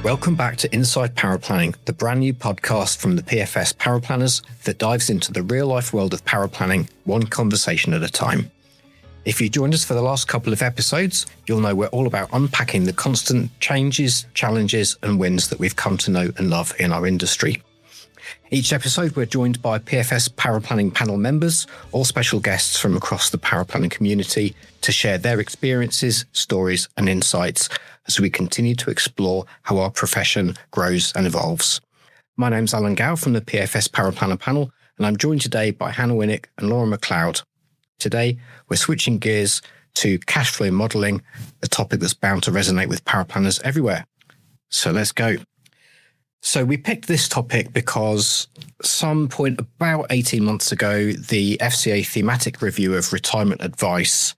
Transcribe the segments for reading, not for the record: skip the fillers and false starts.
Welcome back to Inside Paraplanning, the brand new podcast from the PFS Paraplanners that dives into the real-life world of paraplanning, one conversation at a time. If you joined us for the last couple of episodes, you'll know we're all about unpacking the constant changes, challenges, and wins that we've come to know and love in our industry. Each episode, we're joined by PFS Paraplanning panel members, all special guests from across the paraplanning community, to share their experiences, stories, and insights as we continue to explore how our profession grows and evolves. My name's Alan Gow from the PFS Paraplanner panel, and I'm joined today by Hannah Wynnick and Laura MacLeod. Today, we're switching gears to cash flow modelling, a topic that's bound to resonate with paraplanners everywhere. So let's go. So we picked this topic because some point about 18 months ago, the FCA thematic review of retirement advice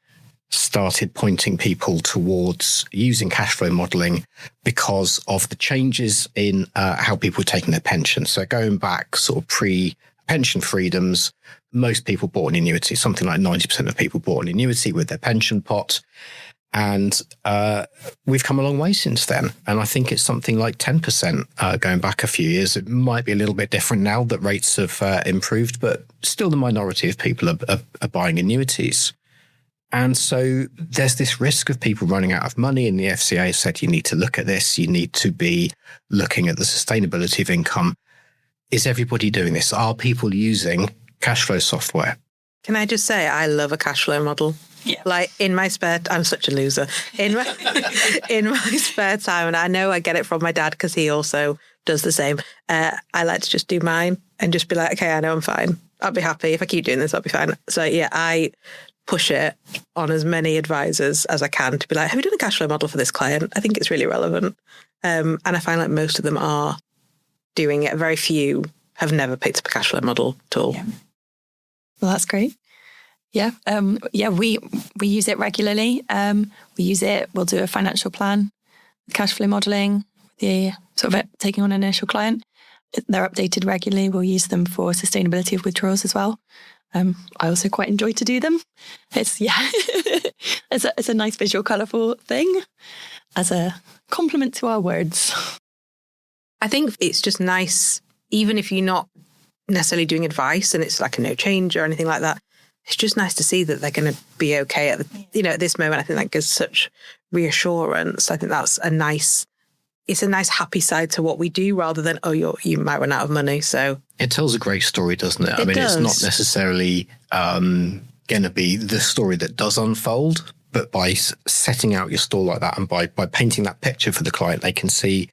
started pointing people towards using cash flow modelling because of the changes in how people were taking their pension. So going back sort of pre-pension freedoms, most people bought an annuity. Something like 90% of people bought an annuity with their pension pot. And we've come a long way since then. And I think it's something like 10% going back a few years. It might be a little bit different now that rates have improved, but still the minority of people are buying annuities. And so there's this risk of people running out of money, and the FCA said you need to look at this. You need to be looking at the sustainability of income. Is everybody doing this? Are people using cash flow software? Can I just say I love a cash flow model? Yeah. Like in my spare I'm such a loser. In my spare time, and I know I get it from my dad because he also does the same. I like to just do mine and just be like, okay, I know I'm fine. I'll be happy. If I keep doing this, I'll be fine. So yeah, I push it on as many advisors as I can to be like, have you done a cash flow model for this client? I think it's really relevant. And I find like most of them are doing it. Very few have never picked up a cash flow model at all. Yeah. Well, that's great. Yeah. We use it regularly. We use it, we'll do a financial plan, cash flow modelling, the sort of taking on an initial client. They're updated regularly. We'll use them for sustainability of withdrawals as well. I also quite enjoy to do them. It's a nice visual, colourful thing as a complement to our words. I think it's just nice, even if you're not necessarily doing advice and it's like a no change or anything like that. It's just nice to see that they're going to be okay at this moment. I think that gives such reassurance. I think that's a nice happy side to what we do rather than, you might run out of money. So it tells a great story, doesn't it? It's not necessarily going to be the story that does unfold, but by setting out your store like that and by painting that picture for the client, they can see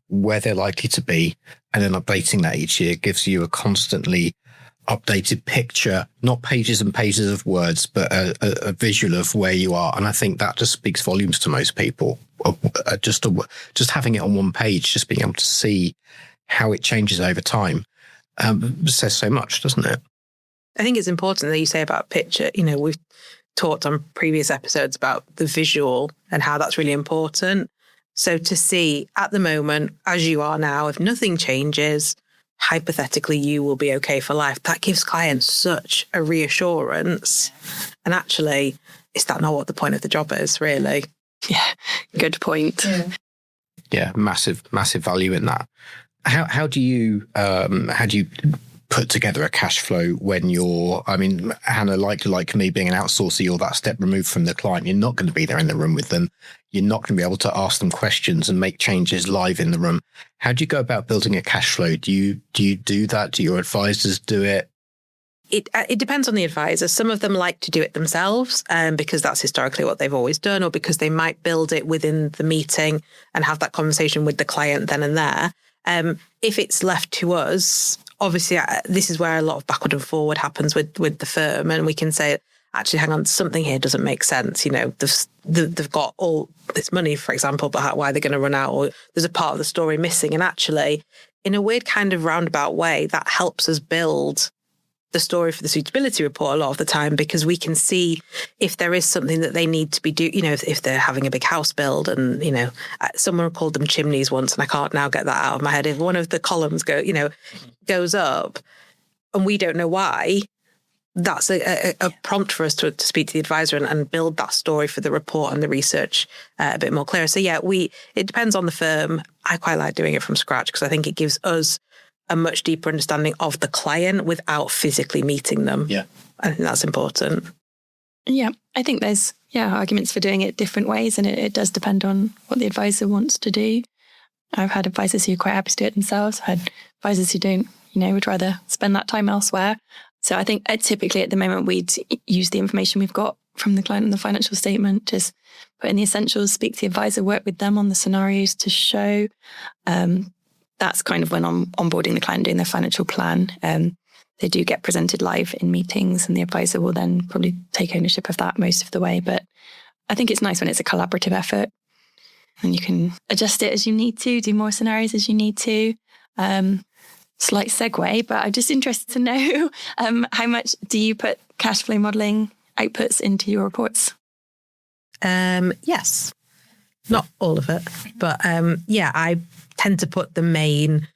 where they're likely to be, and then updating that each year gives you a constantly updated picture, not pages and pages of words, but a visual of where you are. And I think that just speaks volumes to most people. Just having it on one page, just being able to see how it changes over time, says so much, doesn't it? I think it's important that you say about picture. We've talked on previous episodes about the visual and how that's really important. So to see at the moment, as you are now, if nothing changes, hypothetically, you will be okay for life. That gives clients such a reassurance. And actually, is that not what the point of the job is, really? Yeah, good point. Yeah, massive value in that. How do you put together a cash flow when Hannah, like me being an outsourcer, you're that step removed from the client. You're not going to be there in the room with them. You're not going to be able to ask them questions and make changes live in the room. How do you go about building a cash flow? Do you do that? Do your advisors do it? It depends on the advisor. Some of them like to do it themselves because that's historically what they've always done, or because they might build it within the meeting and have that conversation with the client then and there. If it's left to us, obviously, this is where a lot of backward and forward happens with the firm, and we can say, actually, hang on, something here doesn't make sense. They've got all this money, for example, but why are they going to run out? Or there's a part of the story missing. And actually, in a weird kind of roundabout way, that helps us build the story for the suitability report a lot of the time, because we can see if there is something that they need to be if they're having a big house build and, someone called them chimneys once, and I can't now get that out of my head. If one of the columns goes up and we don't know why, that's a prompt for us to speak to the advisor and build that story for the report and the research a bit more clear. So it depends on the firm. I quite like doing it from scratch because I think it gives us a much deeper understanding of the client without physically meeting them. Yeah. I think that's important. Yeah, I think there's arguments for doing it different ways, and it does depend on what the advisor wants to do. I've had advisors who are quite happy to do it themselves. I've had advisors who don't, would rather spend that time elsewhere. So I think typically at the moment we'd use the information we've got from the client in the financial statement, just put in the essentials, speak to the advisor, work with them on the scenarios to show. That's kind of when I'm onboarding the client doing their financial plan. They do get presented live in meetings and the advisor will then probably take ownership of that most of the way. But I think it's nice when it's a collaborative effort and you can adjust it as you need to, do more scenarios as you need to. Slight segue, but I'm just interested to know how much do you put cash flow modelling outputs into your reports? Yes, not all of it, but I tend to put the main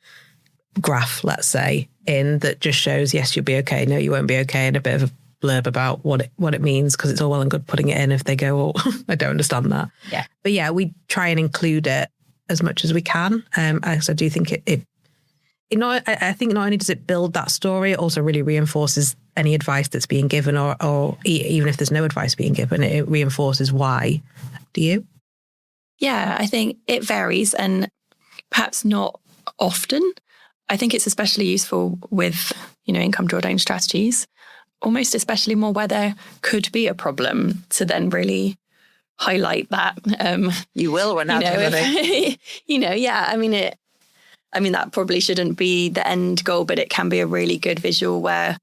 graph, let's say, in that just shows, yes, you'll be okay, no, you won't be okay, and a bit of a blurb about what it means, because it's all well and good putting it in if they go, oh, I don't understand that. Yeah. But yeah, we try and include it as much as we can. I do think I think not only does it build that story, it also really reinforces any advice that's being given, or even if there's no advice being given, it reinforces why. Do you? Yeah, I think it varies and perhaps not often. I think it's especially useful with, income drawdown strategies, almost especially more where there could be a problem to then really highlight that. You will run out of money. That probably shouldn't be the end goal, but it can be a really good visual where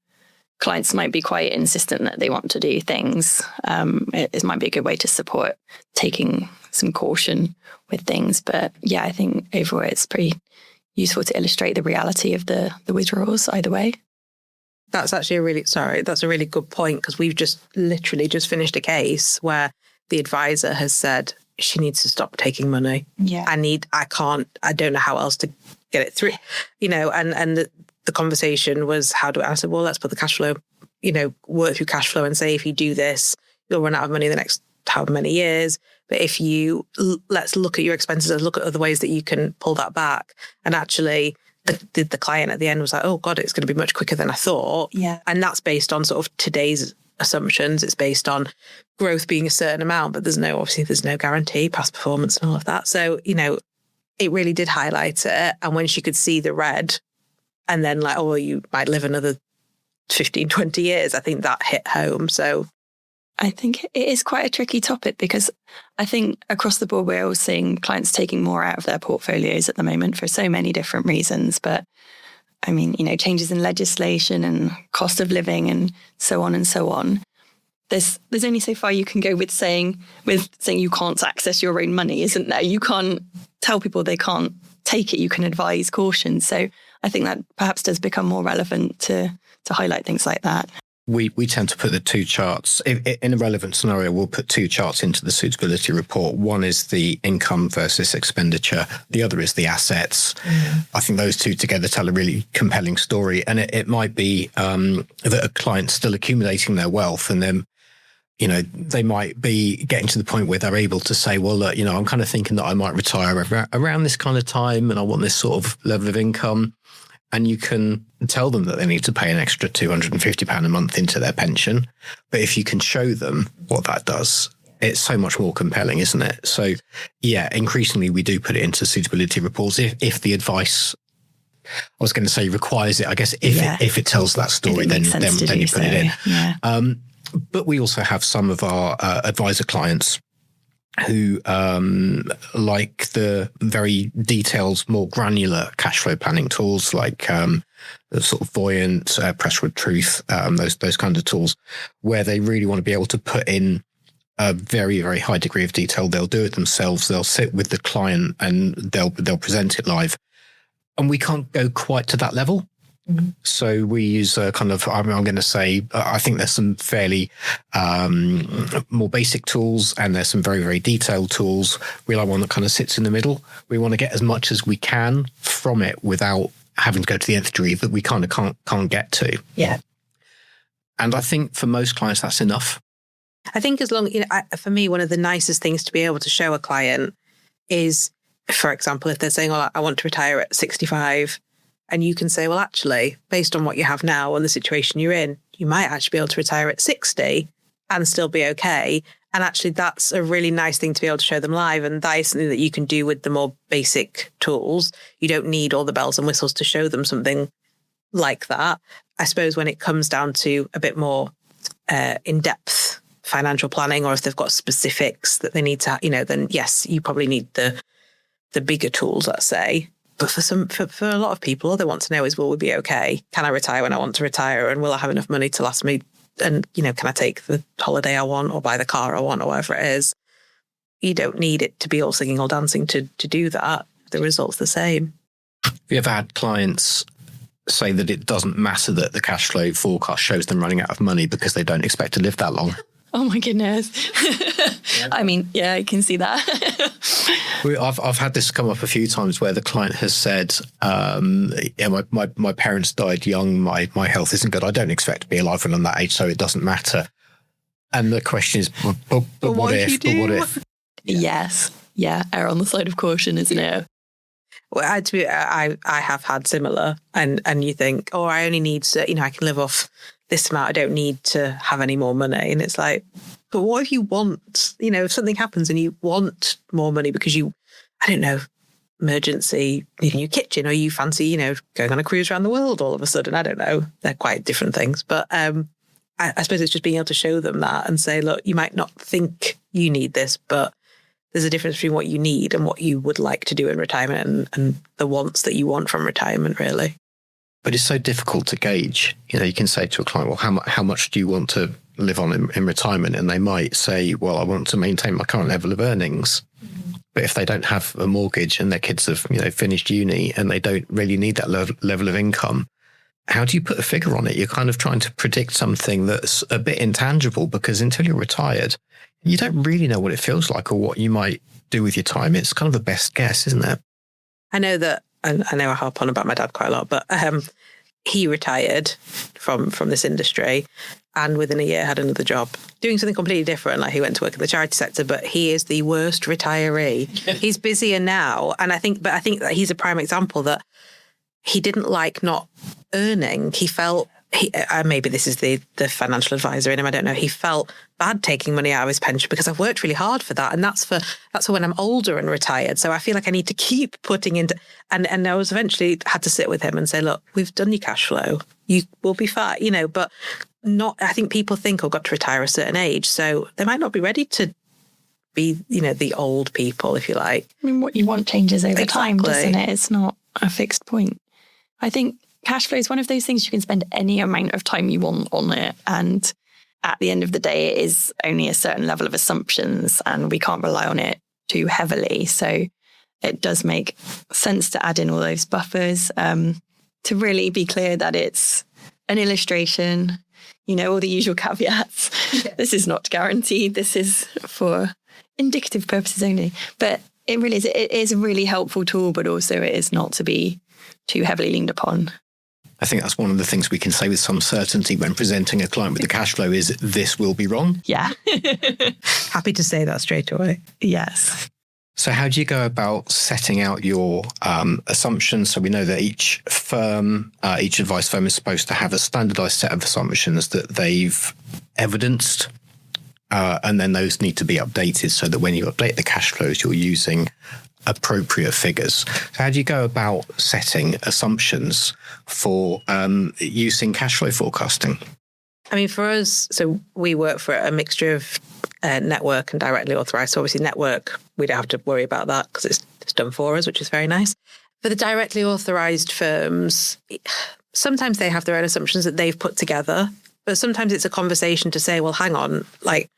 clients might be quite insistent that they want to do things. It might be a good way to support taking some caution with things. But yeah, I think overall it's pretty useful to illustrate the reality of the withdrawals either way. That's actually that's a really good point, because we've literally just finished a case where the advisor has said she needs to stop taking money. Yeah. I don't know how else to get it through, and the conversation was, I said, well, let's put the cash flow, work through cash flow and say, if you do this, you'll run out of money the next however many years. But if let's look at your expenses and look at other ways that you can pull that back. And actually the client at the end was like, oh God, it's going to be much quicker than I thought. Yeah. And that's based on sort of today's assumptions. It's based on growth being a certain amount, but there's no guarantee, past performance and all of that. So, it really did highlight it. And when she could see the red and then like, oh, you might live another 15, 20 years, I think that hit home. So I think it is quite a tricky topic, because I think across the board, we're all seeing clients taking more out of their portfolios at the moment for so many different reasons. But I mean, changes in legislation and cost of living and so on and so on. There's only so far you can go with saying you can't access your own money, isn't there? You can't tell people they can't take it. You can advise caution. So I think that perhaps does become more relevant to highlight things like that. We tend to put the two charts, in a relevant scenario, we'll put two charts into the suitability report. One is the income versus expenditure. The other is the assets. Mm. I think those two together tell a really compelling story. And it might be that a client's still accumulating their wealth, and then, they might be getting to the point where they're able to say, well, look, I'm kind of thinking that I might retire around this kind of time, and I want this sort of level of income. And you can tell them that they need to pay an extra £250 a month into their pension. But if you can show them what that does, it's so much more compelling, isn't it? So, yeah, increasingly we do put it into suitability reports if the advice, I was going to say requires it. I guess if it tells that story, then you put it in. Yeah. But we also have some of our advisor clients who like the very detailed, more granular cash flow planning tools, like the sort of Voyant, Presswood Truth, those kinds of tools, where they really want to be able to put in a very, very high degree of detail. They'll do it themselves. They'll sit with the client and they'll present it live. And we can't go quite to that level. Mm-hmm. So we use a kind of, I'm going to say, I think there's some fairly more basic tools, and there's some very, very detailed tools. We like one that kind of sits in the middle. We want to get as much as we can from it without having to go to the nth degree that we kind of can't get to. Yeah. And I think for most clients, that's enough. I think as long, for me, one of the nicest things to be able to show a client is, for example, if they're saying, oh, I want to retire at 65, and you can say, well, actually, based on what you have now and the situation you're in, you might actually be able to retire at 60 and still be okay. And actually, that's a really nice thing to be able to show them live. And that is something that you can do with the more basic tools. You don't need all the bells and whistles to show them something like that. I suppose when it comes down to a bit more in-depth financial planning, or if they've got specifics that they need to, then yes, you probably need the bigger tools, let's say. But for a lot of people, all they want to know is, will we be okay? Can I retire when I want to retire? And will I have enough money to last me? And, can I take the holiday I want or buy the car I want or whatever it is? You don't need it to be all singing, all dancing to do that. The result's the same. Have you ever had clients say that it doesn't matter that the cash flow forecast shows them running out of money because they don't expect to live that long? Oh my goodness. I mean, yeah, I can see that. I've had this come up a few times where the client has said, my parents died young, my health isn't good, I don't expect to be alive when I'm that age, so it doesn't matter. And the question is, but what if? Yes. Yeah, err on the side of caution, isn't it? Well, I have had similar, and you think, oh, I only need to, I can live off this amount, I don't need to have any more money. And it's like, but what if you want, if something happens and you want more money because you, I don't know, emergency, need a new kitchen, or you fancy, going on a cruise around the world all of a sudden, I don't know. They're quite different things. But I suppose it's just being able to show them that and say, look, you might not think you need this, but there's a difference between what you need and what you would like to do in retirement and the wants that you want from retirement, really. But it's so difficult to gauge. You can say to a client, well, how much do you want to live on in retirement? And they might say, well, I want to maintain my current level of earnings. Mm-hmm. But if they don't have a mortgage and their kids have, finished uni and they don't really need that level of income, how do you put a figure on it? You're kind of trying to predict something that's a bit intangible, because until you're retired, you don't really know what it feels like or what you might do with your time. It's kind of a best guess, isn't it? I know that, and I know I harp on about my dad quite a lot, but he retired from this industry and within a year had another job doing something completely different. Like, he went to work in the charity sector, but he is the worst retiree. He's busier now. And I think that he's a prime example that he didn't like not earning. He felt, maybe this is the financial advisor in him, I don't know. He felt bad taking money out of his pension because I've worked really hard for that. And that's for when I'm older and retired. So I feel like I need to keep putting into, and I was eventually had to sit with him and say, look, we've done your cash flow. You will be fine, but not, I think people think, I've got to retire at a certain age. So they might not be ready to be, the old people, if you like. I mean, what you want changes over time, doesn't it? It's not a fixed point. I think cash flow is one of those things you can spend any amount of time you want on it. And at the end of the day, it is only a certain level of assumptions and we can't rely on it too heavily. So it does make sense to add in all those buffers to really be clear that it's an illustration, all the usual caveats. Yeah. This is not guaranteed. This is for indicative purposes only. But it really is. It is a really helpful tool, but also it is not to be too heavily leaned upon. I think that's one of the things we can say with some certainty when presenting a client with the cash flow is this will be wrong. Yeah. Happy to say that straight away. Yes. So how do you go about setting out your assumptions? So we know that each firm, each advice firm is supposed to have a standardized set of assumptions that they've evidenced. And then those need to be updated so that when you update the cash flows, you're using appropriate figures. So how do you go about setting assumptions for using cash flow forecasting? I mean, for us, so we work for a mixture of network and directly authorised. So obviously network, we don't have to worry about that because it's done for us, which is very nice. For the directly authorised firms, sometimes they have their own assumptions that they've put together, but sometimes it's a conversation to say, well, hang on, like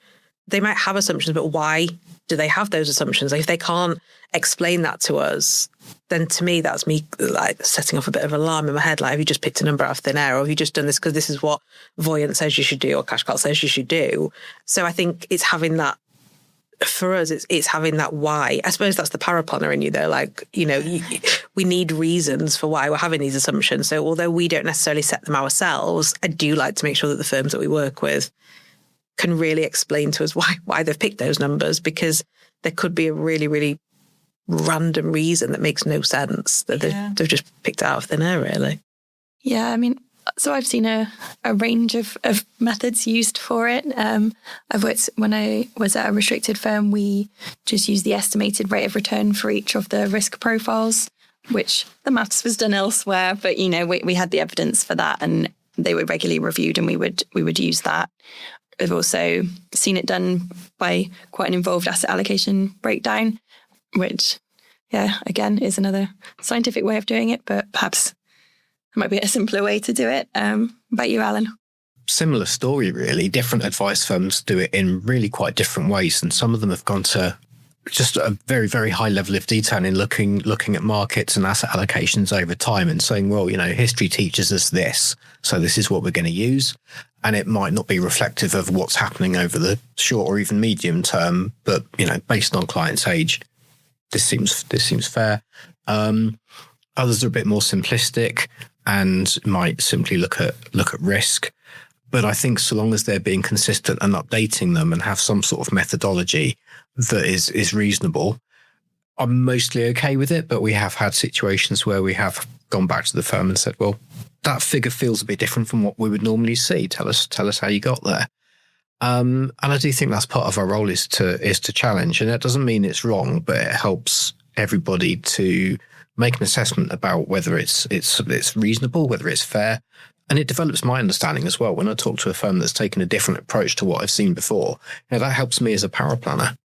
they might have assumptions, but why do they have those assumptions? Like if they can't explain that to us, then to me, that's me like setting off a bit of alarm in my head. Like, have you just picked a number out of thin air, or have you just done this because this is what Voyant says you should do or Cashcal says you should do? So I think it's having that, for us, it's having that why. I suppose that's the paraplanner in you though. Like, we need reasons for why we're having these assumptions. So although we don't necessarily set them ourselves, I do like to make sure that the firms that we work with can really explain to us why they've picked those numbers, because there could be a really, really random reason that makes no sense that they've just picked it out of thin air, really. Yeah, I mean, so I've seen a range of methods used for it. I've worked, when I was at a restricted firm, we just used the estimated rate of return for each of the risk profiles, which the maths was done elsewhere, but, we had the evidence for that and they were regularly reviewed and we would use that. I've also seen it done by quite an involved asset allocation breakdown, which, again, is another scientific way of doing it, but perhaps it might be a simpler way to do it. About you, Alan? Similar story, really. Different advice firms do it in really quite different ways, and some of them have gone to just a very, very high level of detail in looking at markets and asset allocations over time and saying, well, history teaches us this, so this is what we're going to use. And it might not be reflective of what's happening over the short or even medium term, but, based on client's age, this seems fair. Others are a bit more simplistic and might simply look at risk. But I think so long as they're being consistent and updating them and have some sort of methodology that is reasonable, I'm mostly okay with it. But we have had situations where we have gone back to the firm and said, well, that figure feels a bit different from what we would normally see. Tell us how you got there. And I do think that's part of our role is to challenge. And that doesn't mean it's wrong, but it helps everybody to make an assessment about whether it's reasonable, whether it's fair. And it develops my understanding as well. When I talk to a firm that's taken a different approach to what I've seen before, that helps me as a paraplanner.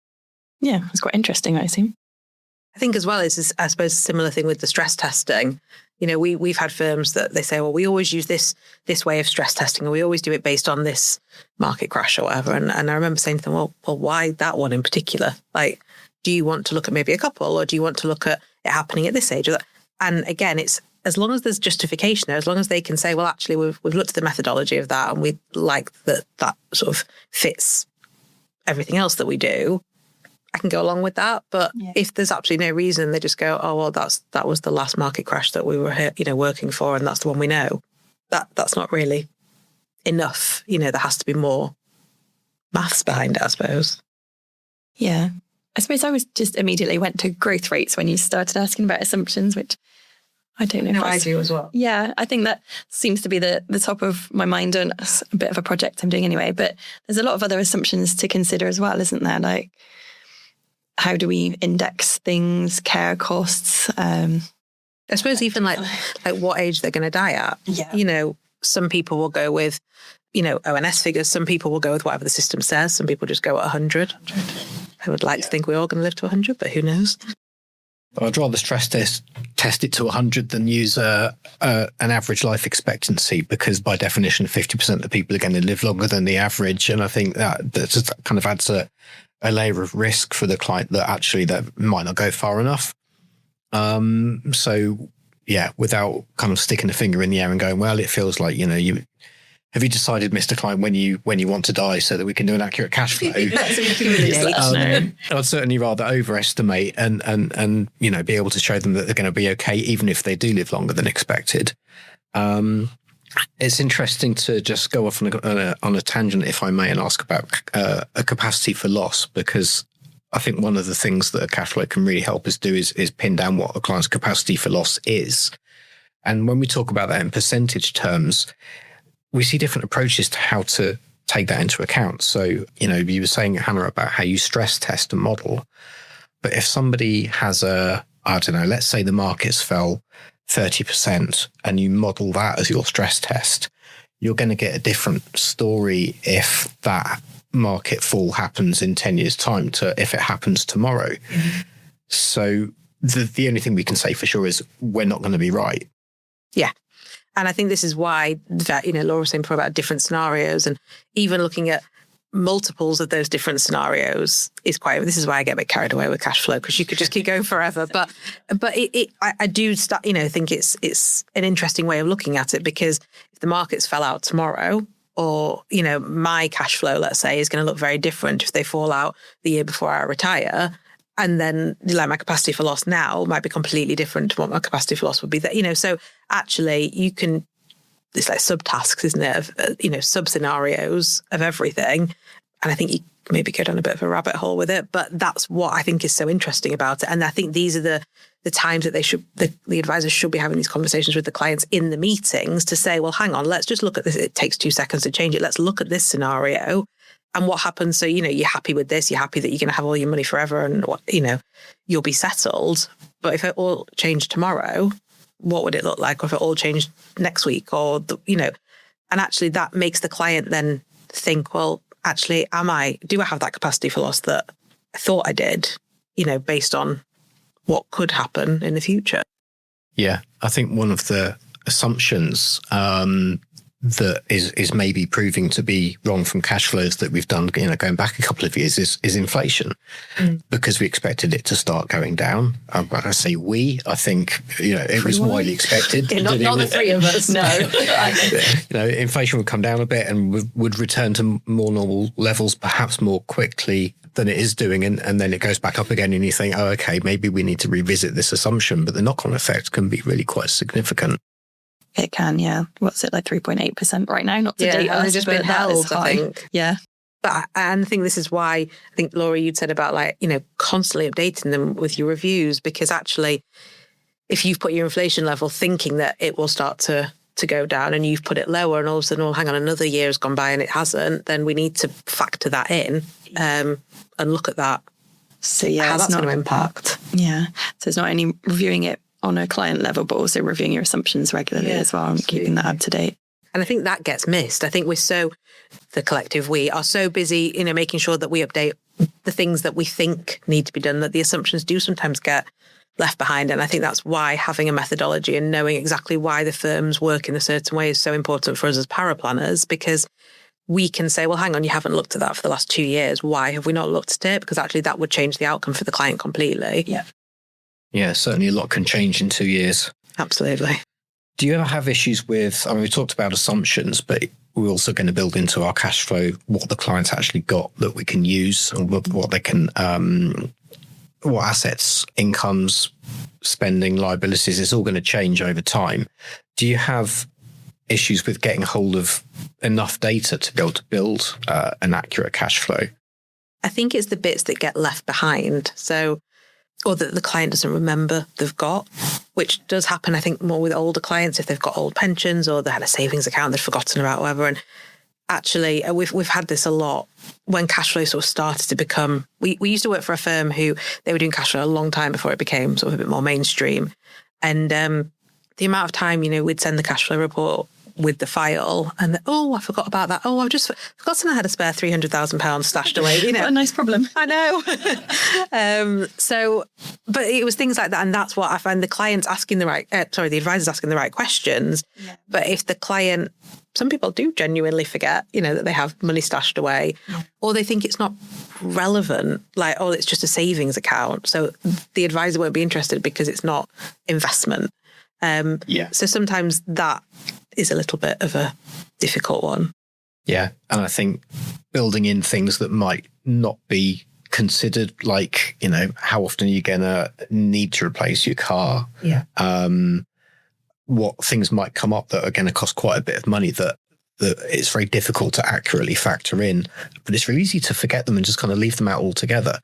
Yeah, it's quite interesting, I assume. I think as well is, I suppose, a similar thing with the stress testing. We've had firms that they say, well, we always use this way of stress testing, or we always do it based on this market crash or whatever. And I remember saying to them, well, why that one in particular? Like, do you want to look at maybe a couple, or do you want to look at it happening at this age? And again, it's as long as there's justification there, as long as they can say, well, actually, we've looked at the methodology of that and we like that sort of fits everything else that we do, I can go along with that. But if there's absolutely no reason, they just go, oh, well, that was the last market crash that we were working for, and that's the one we know. That's not really enough. There has to be more maths behind it, I suppose. Yeah. I suppose I was just immediately went to growth rates when you started asking about assumptions, which I don't know. No, I do as well. Yeah, I think that seems to be the top of my mind, and it's a bit of a project I'm doing anyway. But there's a lot of other assumptions to consider as well, isn't there? Like, how do we index things, care costs? I suppose even like what age they're going to die at. Yeah. Some people will go with, ONS figures. Some people will go with whatever the system says. Some people just go at 100. I would like to think we're all going to live to 100, but who knows? I'd rather stress test it to 100 than use an average life expectancy, because by definition, 50% of the people are going to live longer than the average. And I think that just kind of adds a layer of risk for the client that actually that might not go far enough. So yeah, without kind of sticking the finger in the air and going, well, it feels like, have you decided, Mr. Client, when you want to die so that we can do an accurate cash flow? I'd certainly rather overestimate and be able to show them that they're going to be okay, even if they do live longer than expected. It's interesting to just go off on a tangent, if I may, and ask about a capacity for loss, because I think one of the things that a cash flow can really help us do is pin down what a client's capacity for loss is. And when we talk about that in percentage terms, we see different approaches to how to take that into account. So, you were saying, Hannah, about how you stress test a model. But if somebody has let's say the markets fell 30% and you model that as your stress test, you're going to get a different story if that market fall happens in 10 years' time to if it happens tomorrow. Mm-hmm. So the only thing we can say for sure is we're not going to be right. Yeah. And I think this is why that, Laura was saying before about different scenarios, and even looking at multiples of those different scenarios is this is why I get a bit carried away with cash flow, because you could just keep going forever. But I do start, think it's an interesting way of looking at it, because if the markets fell out tomorrow, or, my cash flow, let's say, is going to look very different if they fall out the year before I retire. And then like my capacity for loss now might be completely different to what my capacity for loss would be. That, so actually you can, it's like subtasks, isn't it? Of, sub scenarios of everything. And I think you maybe go down a bit of a rabbit hole with it, but that's what I think is so interesting about it. And I think these are the times that the advisors should be having these conversations with the clients in the meetings to say, well, hang on, let's just look at this. It takes 2 seconds to change it. Let's look at this scenario and what happens. So, you're happy with this. You're happy that you're going to have all your money forever and you'll be settled. But if it all changed tomorrow, what would it look like? Or if it all changed next week and actually that makes the client then think, well, actually, do I have that capacity for loss that I thought I did, based on what could happen in the future? Yeah, I think one of the assumptions that is maybe proving to be wrong from cash flows that we've done, going back a couple of years is inflation, because we expected it to start going down. When I say I think, it was widely expected. Not the three of us, no. Inflation would come down a bit and would return to more normal levels, perhaps more quickly than it is doing. And then it goes back up again and you think, oh, okay, maybe we need to revisit this assumption. But the knock-on effect can be really quite significant. It can, yeah. What's it, like 3.8% right now? Not to date us, it's just been held, I think. Yeah. But and I think this is why I think, Laura, you'd said about constantly updating them with your reviews, because actually, if you've put your inflation level thinking that it will start to go down and you've put it lower and all of a sudden, hang on, another year has gone by and it hasn't, then we need to factor that in and look at that. So yeah, how that's going to impact. Yeah. So it's not only reviewing it on a client level, but also reviewing your assumptions regularly as well and keeping that up to date. And I think that gets missed. I think the collective, we are so busy, making sure that we update the things that we think need to be done, that the assumptions do sometimes get left behind. And I think that's why having a methodology and knowing exactly why the firms work in a certain way is so important for us as paraplanners, because we can say, well, hang on, you haven't looked at that for the last 2 years. Why have we not looked at it? Because actually that would change the outcome for the client completely. Yeah. Yeah, certainly a lot can change in 2 years. Absolutely. Do you ever have issues with, we talked about assumptions, but we're also going to build into our cash flow what the client's actually got that we can use and what they can, what assets, incomes, spending, liabilities, it's all going to change over time. Do you have issues with getting hold of enough data to be able to build an accurate cash flow? I think it's the bits that get left behind. Or that the client doesn't remember they've got, which does happen, I think, more with older clients if they've got old pensions or they had a savings account they've forgotten about, whatever. And actually, we've had this a lot when cash flow sort of started to become. We used to work for a firm who they were doing cash flow a long time before it became sort of a bit more mainstream. And the amount of time, we'd send the cash flow report with the file and I forgot about that. Oh, I've just forgotten I had a spare £300,000 stashed away. What a nice problem. I know. But it was things like that. And that's what I find the client's asking the advisor's asking the right questions. Yeah. But if the client, some people do genuinely forget, that they have money stashed away, or they think it's not relevant, like, it's just a savings account. So the advisor won't be interested because it's not investment. So sometimes that is a little bit of a difficult one. Yeah. And I think building in things that might not be considered, like, how often are you going to need to replace your car? Yeah. What things might come up that are going to cost quite a bit of money that it's very difficult to accurately factor in, but it's really easy to forget them and just kind of leave them out altogether.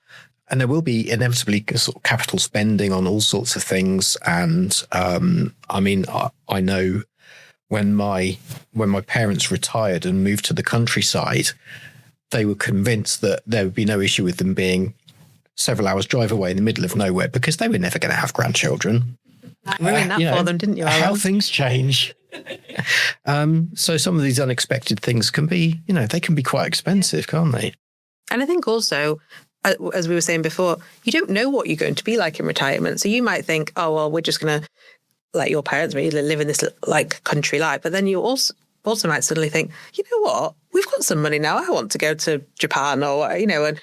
And there will be inevitably sort of capital spending on all sorts of things. And I know when my parents retired and moved to the countryside, they were convinced that there would be no issue with them being several hours drive away in the middle of nowhere because they were never going to have grandchildren. Ruined that for them, didn't you, Alan? How things change. So some of these unexpected things can be, they can be quite expensive, can't they? And I think also, as we were saying before, you don't know what you're going to be like in retirement. So you might think, oh, well, we're just going to, like your parents, really live in this like country life. But then you also might suddenly think, you know what, we've got some money now. I want to go to Japan or, and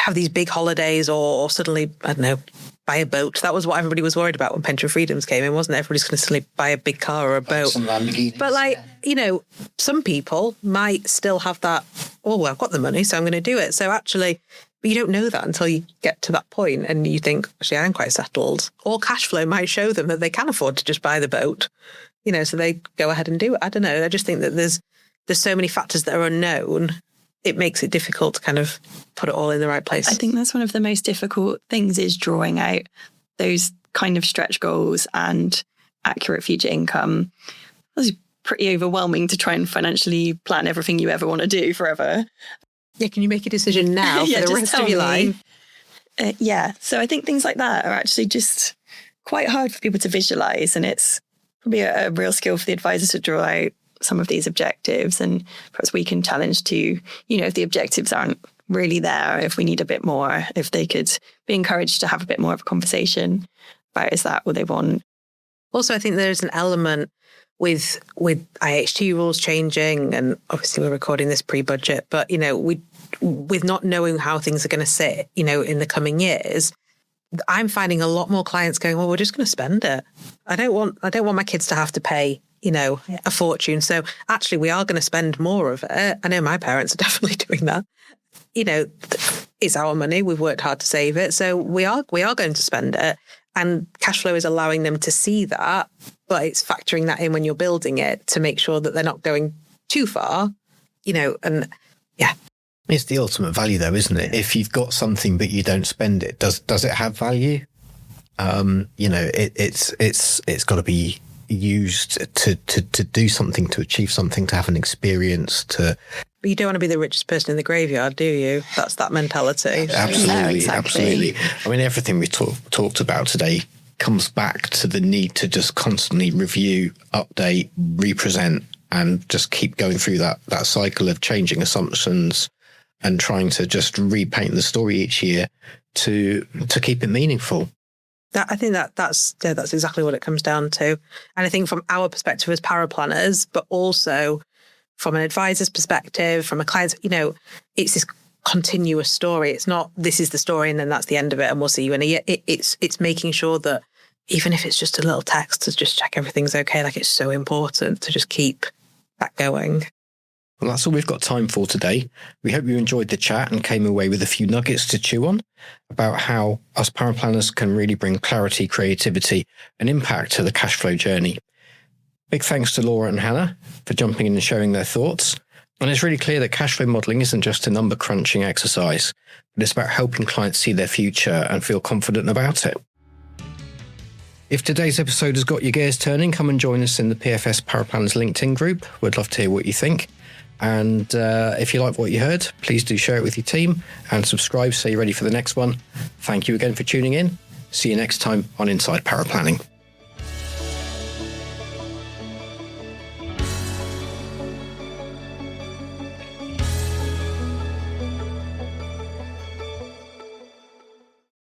have these big holidays or suddenly, I don't know, buy a boat. That was what everybody was worried about when pension freedoms came in, wasn't it? Everybody's going to suddenly buy a big car or a boat. But some people might still have that, oh, well, I've got the money, so I'm going to do it. So actually, But you don't know that until you get to that point and you think, actually, I'm quite settled. Or cash flow might show them that they can afford to just buy the boat, so they go ahead and do it. I don't know. I just think that there's so many factors that are unknown. It makes it difficult to kind of put it all in the right place. I think that's one of the most difficult things, is drawing out those kind of stretch goals and accurate future income. It's pretty overwhelming to try and financially plan everything you ever want to do forever. Yeah, can you make a decision now for the rest of your life? So I think things like that are actually just quite hard for people to visualize, and it's probably a real skill for the advisors to draw out some of these objectives, and perhaps we can challenge to, if the objectives aren't really there, if we need a bit more, if they could be encouraged to have a bit more of a conversation about, is that what they want? Also, I think there's an element with IHT rules changing, and obviously we're recording this pre-budget, but with not knowing how things are going to sit, in the coming years, I'm finding a lot more clients going, well, we're just going to spend it. I don't want my kids to have to pay, a fortune. So actually we are going to spend more of it. I know my parents are definitely doing that. It's our money. We've worked hard to save it. So we are going to spend it. And cash flow is allowing them to see that, but it's factoring that in when you're building it to make sure that they're not going too far, and yeah. It's the ultimate value though, isn't it? If you've got something but you don't spend it, does it have value? It's got to be used to do something, to achieve something, to have an experience, to... But you don't want to be the richest person in the graveyard, do you? That's that mentality. Absolutely, No, exactly. Absolutely. I mean, everything we talked about today comes back to the need to just constantly review, update, represent, and just keep going through that cycle of changing assumptions and trying to just repaint the story each year to keep it meaningful. I think that's exactly what it comes down to. And I think from our perspective as paraplanners, but also from an advisor's perspective, from a client's, it's this continuous story. It's not, this is the story and then that's the end of it and we'll see you in a year. It's making sure that even if it's just a little text to just check everything's okay, like it's so important to just keep that going. Well, that's all we've got time for today. We hope you enjoyed the chat and came away with a few nuggets to chew on about how us paraplanners can really bring clarity, creativity, and impact to the cash flow journey. Big thanks to Laura and Hannah for jumping in and sharing their thoughts. And it's really clear that cash flow modelling isn't just a number crunching exercise, but it's about helping clients see their future and feel confident about it. If today's episode has got your gears turning, come and join us in the PFS Paraplanners LinkedIn group. We'd love to hear what you think. And if you like what you heard, please do share it with your team and subscribe so you're ready for the next one. Thank you again for tuning in. See you next time on Inside Paraplanning.